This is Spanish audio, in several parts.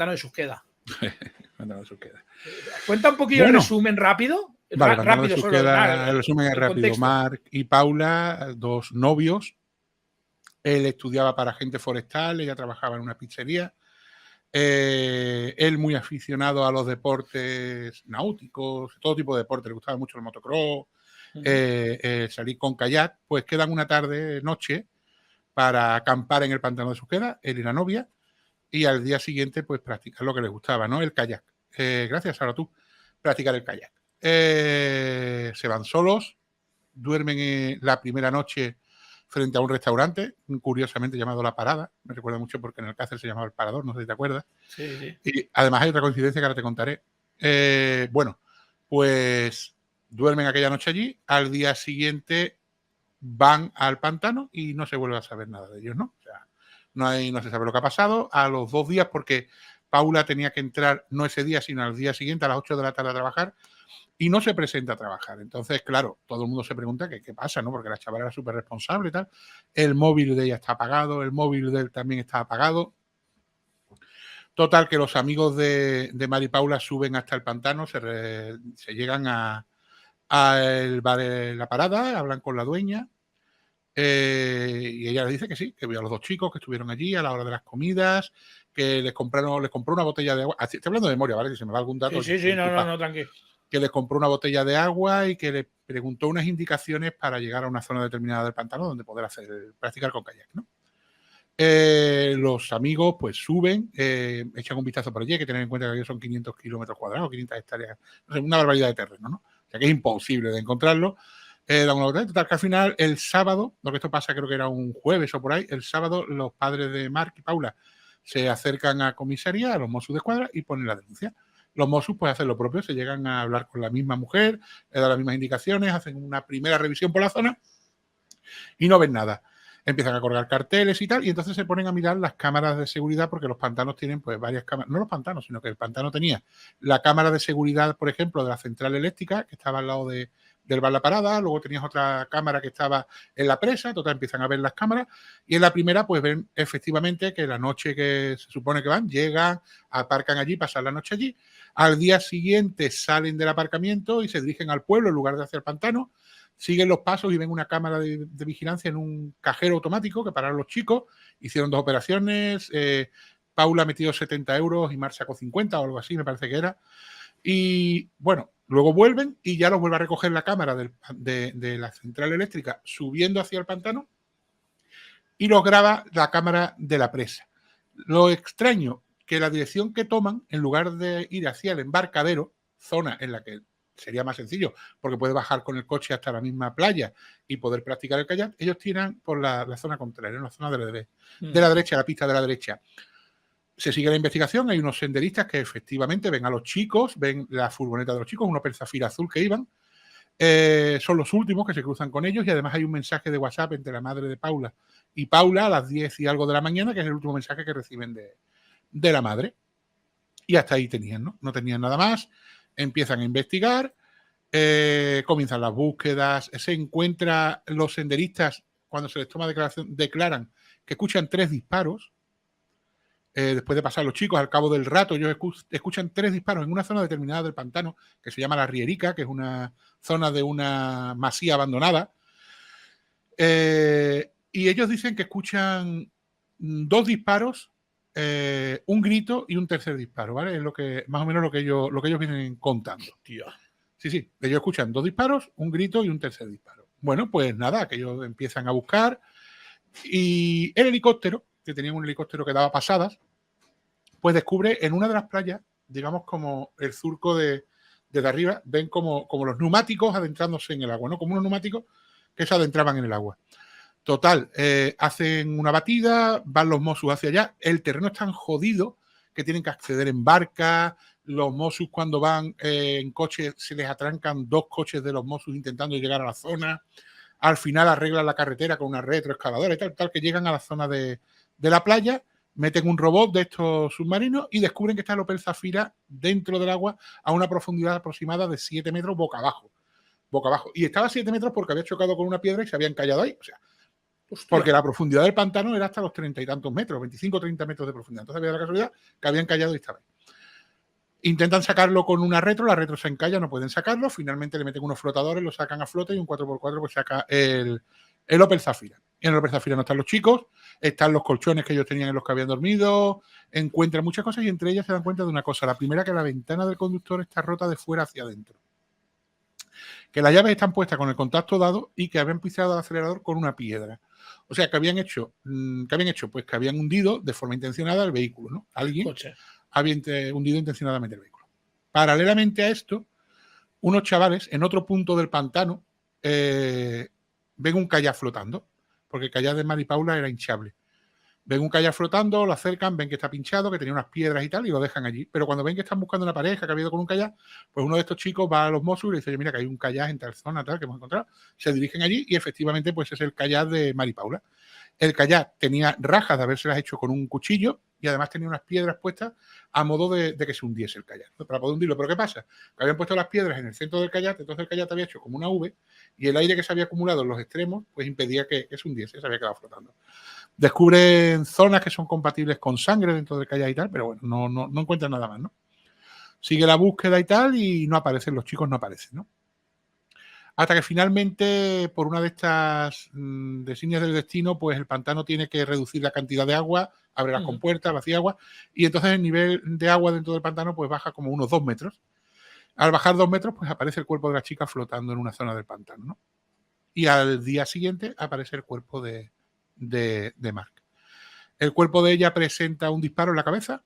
Pantano de Susqueda. Pantano de Susqueda. Cuenta un poquillo el resumen rápido. Vale, Pantano rápido, de Susqueda, el resumen es rápido. Contexto. Marc y Paula, dos novios. Él estudiaba para agente forestal, ella trabajaba en una pizzería. Él muy aficionado a los deportes náuticos, todo tipo de deportes, le gustaba mucho el motocross, salir con kayak. Pues quedan una noche para acampar en el pantano de Susqueda, él y la novia, y al día siguiente pues practicar lo que les gustaba, ¿no? El kayak. Gracias, ahora tú. Practicar el kayak. Se van solos, duermen la primera noche frente a un restaurante, curiosamente llamado La Parada. Me recuerda mucho porque en el Alcácer se llamaba El Parador, no sé si te acuerdas. Sí. Y además hay otra coincidencia que ahora te contaré. Bueno, pues duermen aquella noche allí, al día siguiente van al pantano y no se vuelve a saber nada de ellos, ¿no? O sea, no se sabe lo que ha pasado. A los 2 días, porque Paula tenía que entrar no ese día, sino al día siguiente a las 8 de la tarde a trabajar, y no se presenta a trabajar. Entonces, claro, todo el mundo se pregunta qué pasa, ¿no? Porque la chavala era súper responsable y tal. El móvil de ella está apagado, el móvil de él también está apagado. Total, que los amigos de Mari Paula suben hasta el pantano, se llegan al bar de La Parada, hablan con la dueña, y ella les dice que sí, que vio a los 2 chicos que estuvieron allí a la hora de las comidas, que les compró una botella de agua. Estoy hablando de memoria, ¿vale? Si se me va algún dato. Sí, no, tranquilo. Que les compró una botella de agua y que le preguntó unas indicaciones para llegar a una zona determinada del pantano donde poder practicar con kayak, ¿no? Los amigos pues suben, echan un vistazo por allí, hay que tener en cuenta que aquí son 500 kilómetros cuadrados, 500 hectáreas, no sé, una barbaridad de terreno, ¿no? O sea que es imposible de encontrarlo. Total, que al final, el sábado, lo que esto pasa creo que era un jueves o por ahí, el sábado los padres de Marc y Paula se acercan a comisaría, a los Mossos de Escuadra, y ponen la denuncia. Los Mossos pues hacen lo propio, se llegan a hablar con la misma mujer, le dan las mismas indicaciones, hacen una primera revisión por la zona y no ven nada. Empiezan a colgar carteles y tal, y entonces se ponen a mirar las cámaras de seguridad, porque los pantanos tienen pues varias cámaras, no los pantanos, sino que el pantano tenía la cámara de seguridad, por ejemplo, de la central eléctrica, que estaba al lado del bar La Parada, luego tenías otra cámara que estaba en la presa, total, empiezan a ver las cámaras, y en la primera pues ven efectivamente que la noche que se supone que van, llegan, aparcan allí, pasan la noche allí, al día siguiente salen del aparcamiento y se dirigen al pueblo en lugar de hacia el pantano, siguen los pasos y ven una cámara de vigilancia en un cajero automático que pararon los chicos, hicieron 2 operaciones, Paula metió 70 euros y Marc sacó 50 o algo así, me parece que era, y bueno, luego vuelven y ya los vuelve a recoger la cámara de la central eléctrica subiendo hacia el pantano y los graba la cámara de la presa. Lo extraño, que la dirección que toman, en lugar de ir hacia el embarcadero, zona en la que sería más sencillo, porque puede bajar con el coche hasta la misma playa y poder practicar el kayak, ellos tiran por la zona contraria, en la zona de la derecha, la pista de la derecha. Se sigue la investigación, hay unos senderistas que efectivamente ven a los chicos, ven la furgoneta de los chicos, un Opel Zafira azul que iban, son los últimos que se cruzan con ellos, y además hay un mensaje de WhatsApp entre la madre de Paula y Paula a las 10 y algo de la mañana, que es el último mensaje que reciben de la madre. Y hasta ahí tenían, ¿no? No tenían nada más, empiezan a investigar, comienzan las búsquedas, se encuentran los senderistas, cuando se les toma declaración, declaran que escuchan 3 disparos. Después de pasar los chicos, al cabo del rato, ellos escuchan 3 disparos en una zona determinada del pantano, que se llama La Rierica, que es una zona de una masía abandonada. Y ellos dicen que escuchan 2 disparos, un grito y un tercer disparo, ¿vale? Es más o menos lo que ellos vienen contando. Tío. Sí, ellos escuchan 2 disparos, un grito y un tercer disparo. Bueno, pues nada, que ellos empiezan a buscar, y el helicóptero, que tenían un helicóptero que daba pasadas, pues descubre en una de las playas, digamos como el surco desde arriba, ven como los neumáticos adentrándose en el agua, ¿no? Como unos neumáticos que se adentraban en el agua. Total, hacen una batida, van los Mossos hacia allá, el terreno es tan jodido que tienen que acceder en barca, los Mossos cuando van en coche se les atrancan 2 coches de los Mossos intentando llegar a la zona, al final arreglan la carretera con una retroexcavadora y tal que llegan a la zona de la playa, meten un robot de estos submarinos y descubren que está el Opel Zafira dentro del agua a una profundidad aproximada de 7 metros boca abajo. Y estaba a 7 metros porque había chocado con una piedra y se había encallado ahí. O sea, Hostia. Porque la profundidad del pantano era hasta los 30 y tantos metros, 25 o 30 metros de profundidad. Entonces había la casualidad que habían callado y estaba ahí. Intentan sacarlo con una retro, la retro se encalla, no pueden sacarlo, finalmente le meten unos flotadores, lo sacan a flote y un 4x4 pues saca el Opel Zafira. Y en el Opel Zafira no están los chicos, están los colchones que ellos tenían en los que habían dormido, encuentran muchas cosas y entre ellas se dan cuenta de una cosa. La primera, que la ventana del conductor está rota de fuera hacia adentro. Que las llaves están puestas con el contacto dado y que habían pisado el acelerador con una piedra. O sea, que habían hecho? Pues que habían hundido de forma intencionada el vehículo, ¿no? Alguien había hundido intencionadamente el vehículo. Paralelamente a esto, unos chavales en otro punto del pantano ven un kayak flotando, porque el kayak de Mari Paula era hinchable. Ven un kayak flotando, lo acercan, ven que está pinchado, que tenía unas piedras y tal, y lo dejan allí. Pero cuando ven que están buscando una pareja que ha ido con un kayak, pues uno de estos chicos va a los Mossos y le dice, mira, que hay un kayak en tal zona, tal, que hemos encontrado. Se dirigen allí y efectivamente pues es el kayak de Mari Paula. El kayak tenía rajas de habérselas hecho con un cuchillo y además tenía unas piedras puestas a modo de que se hundiese el kayak, ¿no? Para poder hundirlo. ¿Pero qué pasa? Que habían puesto las piedras en el centro del kayak, entonces el kayak había hecho como una V y el aire que se había acumulado en los extremos pues impedía que se hundiese, se había quedado flotando. Descubren zonas que son compatibles con sangre dentro del kayak y tal, pero bueno, no encuentran nada más, ¿no? Sigue la búsqueda y tal y no aparecen, los chicos no aparecen, ¿no? Hasta que finalmente, por una de estas designias del destino, pues el pantano tiene que reducir la cantidad de agua, abre las compuertas, vacía agua, y entonces el nivel de agua dentro del pantano pues baja como unos 2 metros. Al bajar 2 metros, pues aparece el cuerpo de la chica flotando en una zona del pantano, ¿no? Y al día siguiente aparece el cuerpo de Mark. El cuerpo de ella presenta un disparo en la cabeza,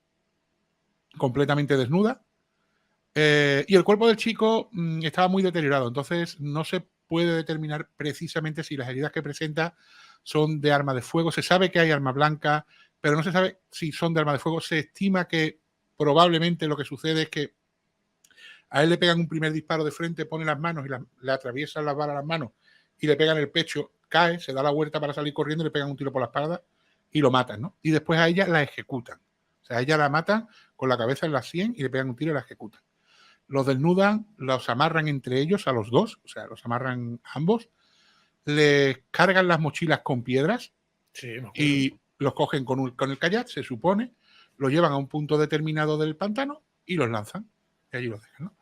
completamente desnuda. Y el cuerpo del chico estaba muy deteriorado, entonces no se puede determinar precisamente si las heridas que presenta son de arma de fuego. Se sabe que hay arma blanca, pero no se sabe si son de arma de fuego. Se estima que probablemente lo que sucede es que a él le pegan un primer disparo de frente, pone las manos y le atraviesan las balas a las manos y le pegan el pecho, cae, se da la vuelta para salir corriendo, le pegan un tiro por la espalda y lo matan, ¿no? Y después a ella la ejecutan. O sea, a ella la matan con la cabeza en la sien y le pegan un tiro y la ejecutan. Los desnudan, los amarran entre ellos a los dos, o sea, los amarran a ambos, les cargan las mochilas con piedras y los cogen con el kayak, se supone, los llevan a un punto determinado del pantano y los lanzan. Y allí los dejan, ¿no?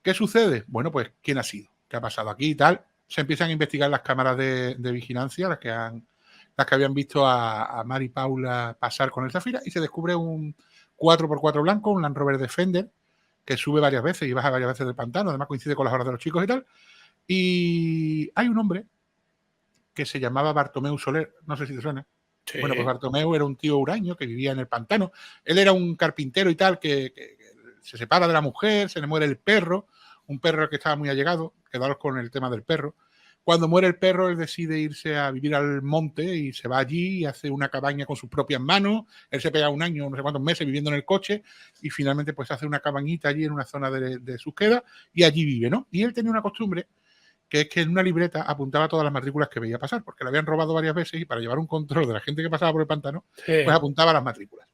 ¿Qué sucede? Bueno, pues, ¿quién ha sido? ¿Qué ha pasado aquí y tal? Se empiezan a investigar las cámaras de vigilancia, las que habían visto a Mari Paula pasar con el Zafira, y se descubre un 4x4 blanco, un Land Rover Defender, que sube varias veces y baja varias veces del pantano, además coincide con las horas de los chicos y tal. Y hay un hombre que se llamaba Bartomeu Soler, no sé si te suena. Sí. Bueno, pues Bartomeu era un tío huraño que vivía en el pantano. Él era un carpintero y tal, que se separa de la mujer, se le muere el perro, un perro que estaba muy allegado, quedaros con el tema del perro. Cuando muere el perro, él decide irse a vivir al monte y se va allí y hace una cabaña con sus propias manos. Él se pega un año, no sé cuántos meses viviendo en el coche y finalmente pues hace una cabañita allí en una zona de Susqueda y allí vive, ¿no? Y él tenía una costumbre que es que en una libreta apuntaba todas las matrículas que veía pasar, porque le habían robado varias veces y para llevar un control de la gente que pasaba por el pantano, pues apuntaba las matrículas.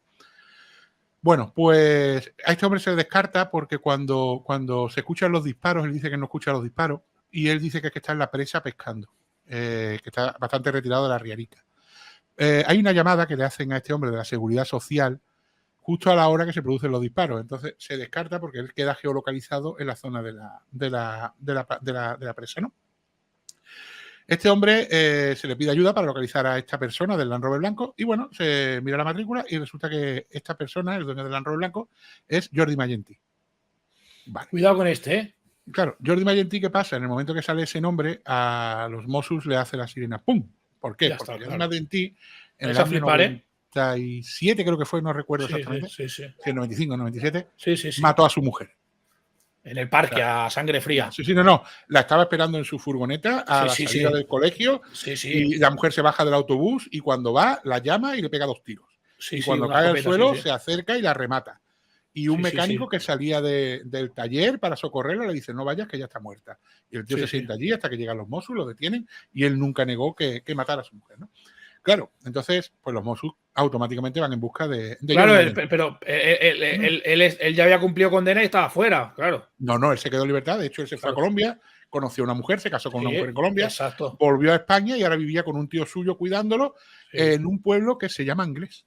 Bueno, pues a este hombre se le descarta porque cuando se escuchan los disparos, él dice que no escucha los disparos, y él dice que es que está en la presa pescando, que está bastante retirado de la Riarica. Hay una llamada que le hacen a este hombre de la Seguridad Social justo a la hora que se producen los disparos. Entonces se descarta porque él queda geolocalizado en la zona de la presa, ¿no? Este hombre se le pide ayuda para localizar a esta persona del Land Rover blanco y bueno, se mira la matrícula y resulta que esta persona, el dueño del Land Rover blanco, es Jordi Magentí. Vale. Cuidado con este, ¿eh? Claro, Jordi Magentí, ¿qué pasa? En el momento que sale ese nombre, a los Mossos le hace la sirena ¡pum! ¿Por qué? Porque Jordi Magentí, en el año 97, creo que fue, no recuerdo exactamente, sí. 95, 97, mató a su mujer. En el parque, a sangre fría. Sí, no. La estaba esperando en su furgoneta a la salida del colegio y la mujer se baja del autobús y cuando va, la llama y le pega 2 tiros. Y cuando cae al suelo, se acerca y la remata. Y un mecánico que salía del taller para socorrerla le dice, no vayas, que ella está muerta. Y el tío se sienta allí hasta que llegan los Mossos, lo detienen y él nunca negó que matara a su mujer, ¿no? Claro, entonces, pues los Mossos automáticamente van en busca de claro, pero él ya había cumplido condena y estaba fuera, claro. No, él se quedó en libertad. De hecho, él se fue a Colombia, conoció a una mujer, se casó con una mujer en Colombia, exacto. volvió a España y ahora vivía con un tío suyo cuidándolo en un pueblo que se llama Anglés.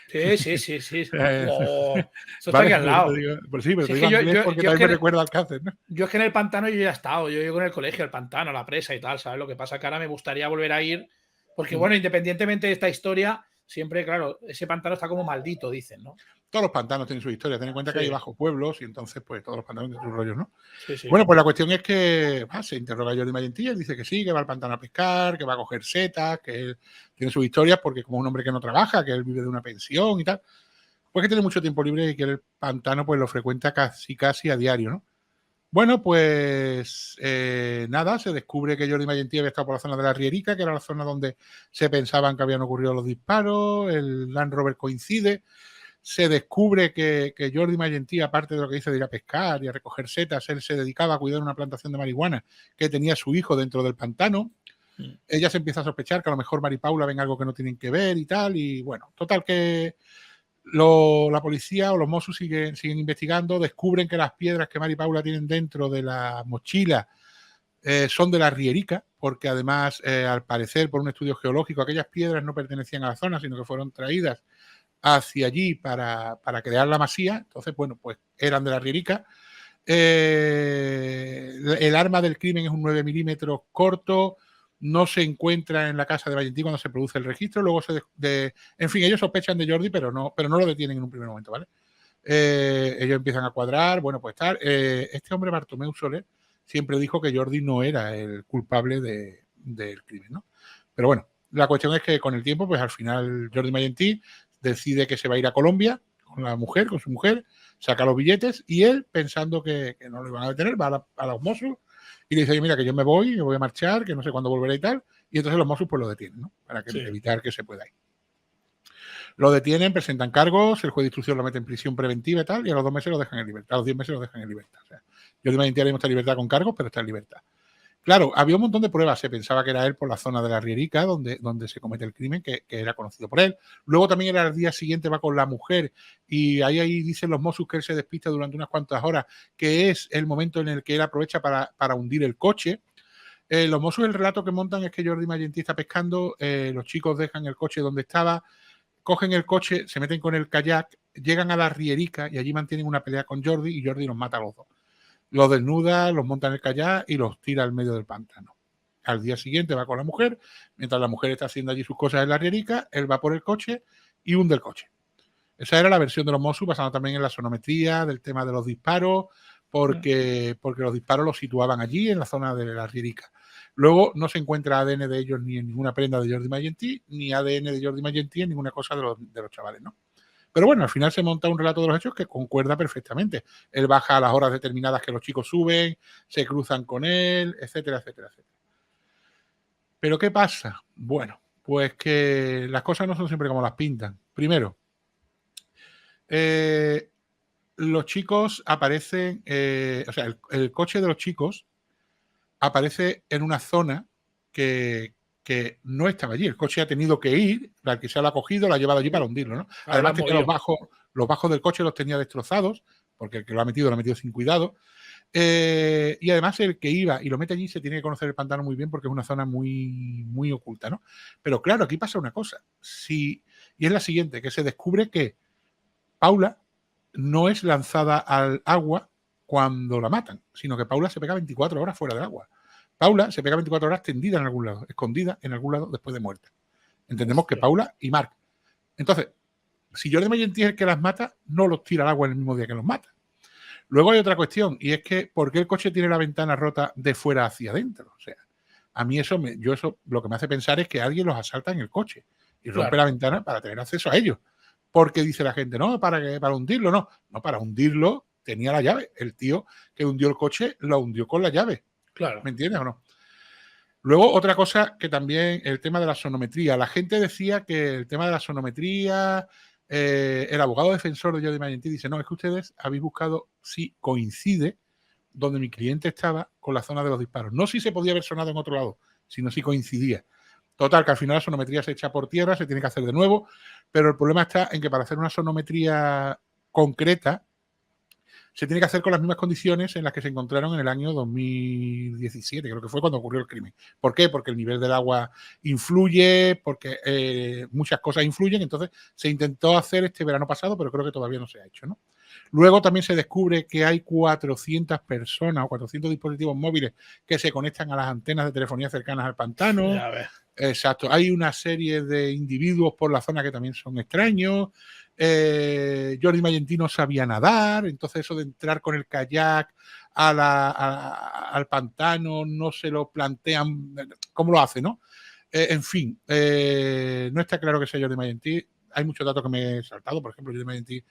Sí. Oh, eso está Vale, aquí al lado. Pero te es digo que Anglés porque también me recuerda al Alcácer, ¿no? Yo es que en el pantano yo ya he estado, yo llego en el colegio, el pantano, la presa y tal, ¿sabes? Lo que pasa que ahora me gustaría volver a ir, porque bueno, independientemente de esta historia, siempre, claro, ese pantano está como maldito, dicen, ¿no? Todos los pantanos tienen su historia. Ten en cuenta que hay bajo pueblos y entonces, pues, todos los pantanos tienen sus rollos, ¿no? Sí. Bueno, pues la cuestión es que se interroga a Jordi Magentí, él dice que sí, que va al pantano a pescar, que va a coger setas, que él tiene sus historias porque como un hombre que no trabaja, que él vive de una pensión y tal, pues que tiene mucho tiempo libre y que el pantano pues lo frecuenta casi a diario, ¿no? Bueno, pues nada, se descubre que Jordi Magentí había estado por la zona de la Rierica, que era la zona donde se pensaban que habían ocurrido los disparos, el Land Rover coincide, se descubre que Jordi Magentí, aparte de lo que dice de ir a pescar y a recoger setas, él se dedicaba a cuidar una plantación de marihuana que tenía su hijo dentro del pantano. Ella se empieza a sospechar que a lo mejor Mari Paula ven algo que no tienen que ver y tal, y bueno, total que la policía o los Mossos siguen investigando, descubren que las piedras que Mari Paula tienen dentro de la mochila son de la Rierica, porque además, al parecer, por un estudio geológico, aquellas piedras no pertenecían a la zona, sino que fueron traídas hacia allí para crear la masía. Entonces, bueno, pues eran de la Rierica. El arma del crimen es un 9 milímetros corto, no se encuentra en la casa de Valentí cuando se produce el registro, luego en fin, ellos sospechan de Jordi, pero no lo detienen en un primer momento, ¿vale? Ellos empiezan a cuadrar, bueno, pues tal. Este hombre, Bartomeu Soler, siempre dijo que Jordi no era el culpable del crimen, ¿no? Pero bueno, la cuestión es que con el tiempo, pues al final Jordi Magentí decide que se va a ir a Colombia con su mujer, saca los billetes y él, pensando que no lo iban a detener, va a los Mossos y le dice, oye, mira, que yo me voy a marchar, que no sé cuándo volveré y tal, y entonces los Mossos pues lo detienen, ¿no? Para evitar que se pueda ir. Lo detienen, presentan cargos, el juez de instrucción lo mete en prisión preventiva y tal, y a los 2 meses lo dejan en libertad, a los 10 meses lo dejan en libertad. O sea, Jordi Magentí ahora mismo está en libertad con cargos, pero está en libertad. Claro, había un montón de pruebas. Se pensaba que era él por la zona de la Rierica, donde se comete el crimen, que era conocido por él. Luego también era el día siguiente, va con la mujer y ahí dicen los Mossos que él se despista durante unas cuantas horas, que es el momento en el que él aprovecha para hundir el coche. Los Mossos, el relato que montan es que Jordi Magentí está pescando, los chicos dejan el coche donde estaba, cogen el coche, se meten con el kayak, llegan a la Rierica y allí mantienen una pelea con Jordi y Jordi los mata a los dos. Los desnuda, los monta en el kayak y los tira al medio del pantano. Al día siguiente va con la mujer, mientras la mujer está haciendo allí sus cosas en la Rierica, él va por el coche y hunde el coche. Esa era la versión de los Mossos, basada también en la sonometría, del tema de los disparos, porque los disparos los situaban allí, en la zona de la Rierica. Luego no se encuentra ADN de ellos ni en ninguna prenda de Jordi Magentí, ni ADN de Jordi Magentí en ninguna cosa de los chavales, ¿no? Pero bueno, al final se monta un relato de los hechos que concuerda perfectamente. Él baja a las horas determinadas que los chicos suben, se cruzan con él, etcétera, etcétera, etcétera. ¿Pero qué pasa? Bueno, pues que las cosas no son siempre como las pintan. Primero, los chicos aparecen, o sea, el coche de los chicos aparece en una zona que no estaba allí. El coche ha tenido que ir, para que se lo ha cogido, lo ha llevado allí para hundirlo, ¿no? Además tenía los bajos del coche los tenía destrozados, porque el que lo ha metido sin cuidado. Y además el que iba y lo mete allí se tiene que conocer el pantano muy bien porque es una zona muy, muy oculta, ¿no? Pero claro, aquí pasa una cosa. Y es la siguiente, que se descubre que Paula no es lanzada al agua cuando la matan, sino que Paula se pega 24 horas fuera del agua. Paula se pega 24 horas tendida en algún lado, escondida en algún lado después de muerta. Entendemos que Paula y Marc. Entonces, si Jordi Magentí es el que las mata, no los tira al agua el mismo día que los mata. Luego hay otra cuestión, y es que ¿por qué el coche tiene la ventana rota de fuera hacia adentro? O sea, a mí eso lo que me hace pensar es que alguien los asalta en el coche y rompe la ventana para tener acceso a ellos. Porque dice la gente, no, para hundirlo, no, para hundirlo tenía la llave. El tío que hundió el coche lo hundió con la llave. Claro. ¿Me entiendes o no? Luego, otra cosa que también, el tema de la sonometría. La gente decía que el tema de la sonometría, el abogado defensor de Jordi Magentí dice, no, es que ustedes habéis buscado si coincide donde mi cliente estaba con la zona de los disparos. No si se podía haber sonado en otro lado, sino si coincidía. Total, que al final la sonometría se echa por tierra, se tiene que hacer de nuevo, pero el problema está en que para hacer una sonometría concreta se tiene que hacer con las mismas condiciones en las que se encontraron en el año 2017, creo que fue cuando ocurrió el crimen. ¿Por qué? Porque el nivel del agua influye, porque muchas cosas influyen, entonces se intentó hacer este verano pasado, pero creo que todavía no se ha hecho, ¿no? Luego también se descubre que hay 400 personas o 400 dispositivos móviles que se conectan a las antenas de telefonía cercanas al pantano. Ya ves. Exacto. Hay una serie de individuos por la zona que también son extraños. Jordi Mayentí no sabía nadar, entonces eso de entrar con el kayak al pantano no se lo plantean cómo lo hace, ¿no? En fin, no está claro que sea Jordi Mayentí. Hay muchos datos que me he saltado. Por ejemplo, Jordi Mayentí,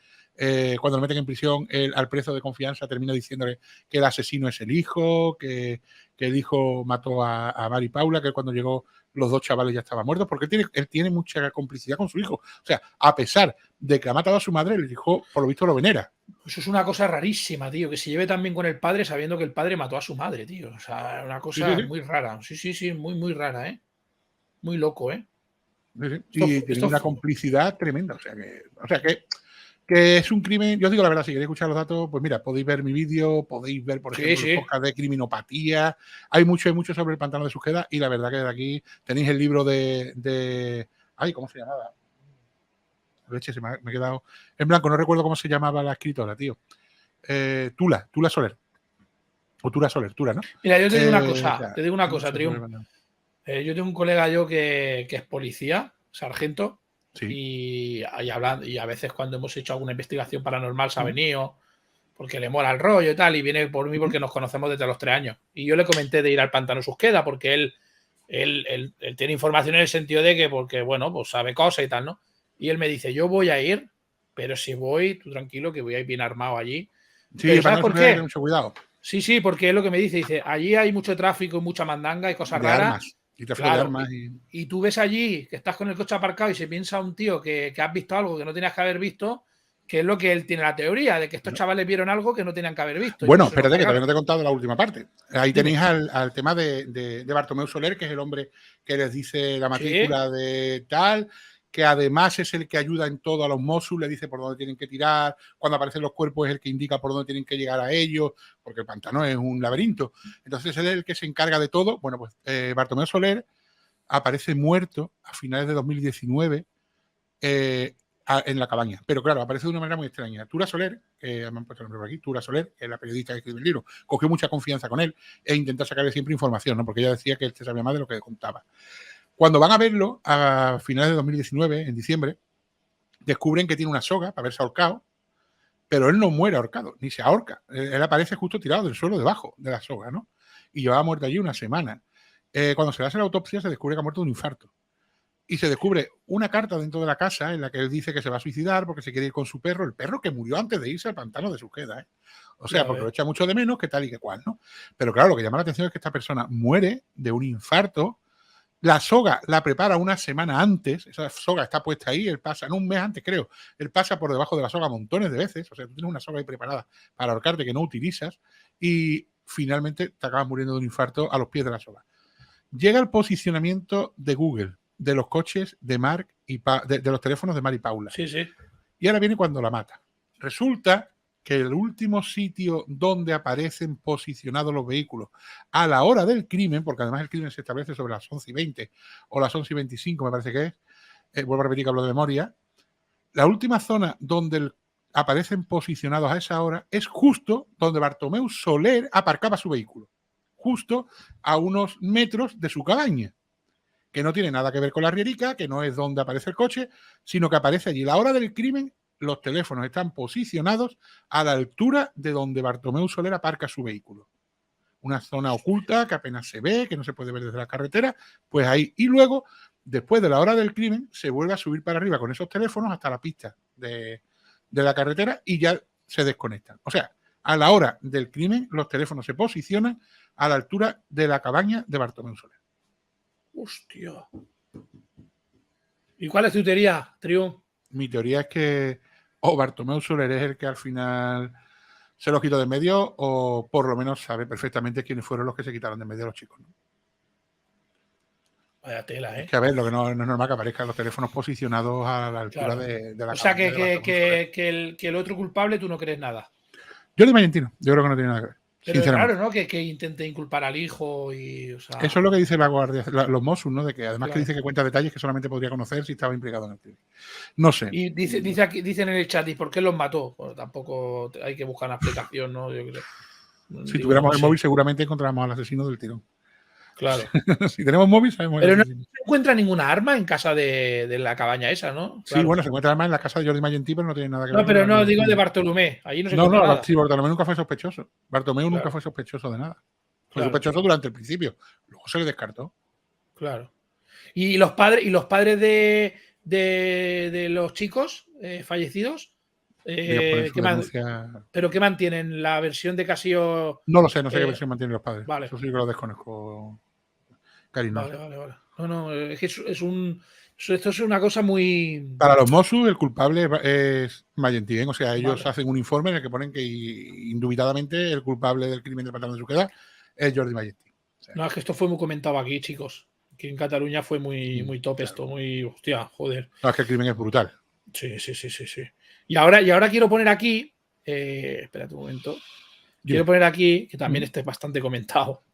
cuando lo meten en prisión, al preso de confianza termina diciéndole que el asesino es el hijo, que el hijo mató a Mari Paula, que cuando llegó los dos chavales ya estaban muertos, porque él tiene mucha complicidad con su hijo. O sea, a pesar de que ha matado a su madre, el hijo, por lo visto, lo venera. Eso es una cosa rarísima, tío, que se lleve tan bien con el padre sabiendo que el padre mató a su madre, tío. O sea, una cosa Sí. muy rara. Sí, muy rara, ¿eh? Muy loco, ¿eh? Sí. Y tienen una complicidad tremenda. O sea que es un crimen. Yo os digo la verdad, si queréis escuchar los datos, pues mira, podéis ver mi vídeo, podéis ver, por ejemplo, el podcast de criminopatía. Hay mucho sobre el pantano de Susqueda, y la verdad que de aquí tenéis el libro de ay, ¿cómo se llamaba? Leche, me he quedado en blanco, no recuerdo cómo se llamaba la escritora, tío. Tula Soler. O Tura Soler, ¿no? Mira, yo te digo una cosa, Trium. Yo tengo un colega que es policía, sargento, sí. y a veces cuando hemos hecho alguna investigación paranormal se ha venido porque le mola el rollo y tal, y viene por mí porque nos conocemos desde los 3 años. Y yo le comenté de ir al pantano Susqueda porque él tiene información en el sentido de que, porque bueno, pues sabe cosas y tal, ¿no? Y él me dice, yo voy a ir, pero si voy, tú tranquilo, que voy a ir bien armado allí. Sí, pero ¿sabes por qué? Mucho cuidado. Sí, porque es lo que me dice, allí hay mucho tráfico y mucha mandanga y cosas raras. Armas. Y tráfico de armas. Y tú ves allí que estás con el coche aparcado y se piensa un tío que has visto algo que no tenías que haber visto, que es lo que él tiene la teoría, de que estos chavales vieron algo que no tenían que haber visto. Bueno, espérate, que todavía no te he contado la última parte. Ahí tenéis al tema de Bartomeu Soler, que es el hombre que les dice la matrícula de tal, que además es el que ayuda en todo a los Mossos, le dice por dónde tienen que tirar, cuando aparecen los cuerpos es el que indica por dónde tienen que llegar a ellos, porque el pantano es un laberinto. Entonces él es el que se encarga de todo. Bueno, pues Bartomeu Soler aparece muerto a finales de 2019 en la cabaña. Pero claro, aparece de una manera muy extraña. Tura Soler, me han puesto el nombre por aquí, Tura Soler, que es la periodista que escribe el libro, cogió mucha confianza con él e intentó sacarle siempre información, ¿no? Porque ella decía que él se sabía más de lo que contaba. Cuando van a verlo, a finales de 2019, en diciembre, descubren que tiene una soga para haberse ahorcado, pero él no muere ahorcado, ni se ahorca. Él aparece justo tirado del suelo debajo de la soga, ¿no? Y llevaba muerto allí una semana. Cuando se le hace la autopsia, se descubre que ha muerto de un infarto. Y se descubre una carta dentro de la casa en la que él dice que se va a suicidar porque se quiere ir con su perro, el perro que murió antes de irse al pantano de Susqueda, ¿eh? O sea, porque lo echa mucho de menos, que tal y que cual, ¿no? Pero claro, lo que llama la atención es que esta persona muere de un infarto. La soga la prepara una semana antes, esa soga está puesta ahí, él pasa, no un mes antes creo, él pasa por debajo de la soga montones de veces, o sea, tú tienes una soga ahí preparada para ahorcarte que no utilizas y finalmente te acabas muriendo de un infarto a los pies de la soga. Llega el posicionamiento de Google, de los coches de Mark y de los teléfonos de Mari Paula. Sí. Y ahora viene cuando la mata. Resulta que el último sitio donde aparecen posicionados los vehículos a la hora del crimen, porque además el crimen se establece sobre las 11:20 o las 11:25, me parece que es, vuelvo a repetir que hablo de memoria, la última zona donde aparecen posicionados a esa hora es justo donde Bartomeu Soler aparcaba su vehículo, justo a unos metros de su cabaña, que no tiene nada que ver con la Rierica, que no es donde aparece el coche, sino que aparece allí. La hora del crimen, los teléfonos están posicionados a la altura de donde Bartomeu Soler aparca su vehículo. Una zona oculta que apenas se ve, que no se puede ver desde la carretera, pues ahí. Y luego, después de la hora del crimen, se vuelve a subir para arriba con esos teléfonos hasta la pista de la carretera y ya se desconectan. O sea, a la hora del crimen, los teléfonos se posicionan a la altura de la cabaña de Bartomeu Soler. Hostia. ¿Y cuál es tu teoría, Triun? Mi teoría es que o Bartomeu Soler es el que al final se los quitó de medio, o por lo menos sabe perfectamente quiénes fueron los que se quitaron de medio a los chicos, ¿no? Vaya tela, ¿eh? Es que a ver, lo que no es normal que aparezcan los teléfonos posicionados a la altura de la O sea, que el otro culpable tú no crees nada. Jordi Mayentino, yo creo que no tiene nada que ver. Pero es raro, ¿no? Que intente inculpar al hijo y... O sea... Eso es lo que dice la guardia, los Mossos, ¿no? De que además que dice que cuenta detalles que solamente podría conocer si estaba implicado en el crimen. No sé. Y dice aquí, dicen en el chat, ¿y por qué los mató? Bueno, tampoco hay que buscar una explicación, ¿no? Yo creo. Si tuviéramos el móvil, seguramente encontráramos al asesino del tirón. Claro. Si tenemos móvil, sabemos. Pero no se encuentra ninguna arma en casa de la cabaña esa, ¿no? Claro. Sí, bueno, se encuentra arma en la casa de Jordi Mayentí, pero no tiene nada que ver. No, pero no, digo de Bartolomé. Allí no se encuentra nada. Sí, Bartolomé nunca fue sospechoso. Bartolomé nunca fue sospechoso de nada. Fue sospechoso durante el principio. Luego se le descartó. Claro. ¿Y los padres de los chicos fallecidos? ¿Pero qué mantienen? ¿La versión de Casillo? No lo sé, no sé qué versión mantienen los padres. Vale. Eso sí que lo desconozco. Cariño. Vale. No, es que esto es una cosa muy... Para los Mossos, el culpable es Mayentí, ¿eh? O sea, ellos hacen un informe en el que ponen que indubitadamente el culpable del crimen del Pantano de Surqueda es Jordi Mayentí. O sea, no, es que esto fue muy comentado aquí, chicos. Aquí en Cataluña fue muy top esto, muy... Hostia, joder. No, es que el crimen es brutal. Sí. Y ahora quiero poner aquí... espérate un momento. Quiero poner aquí, que también esté bastante comentado.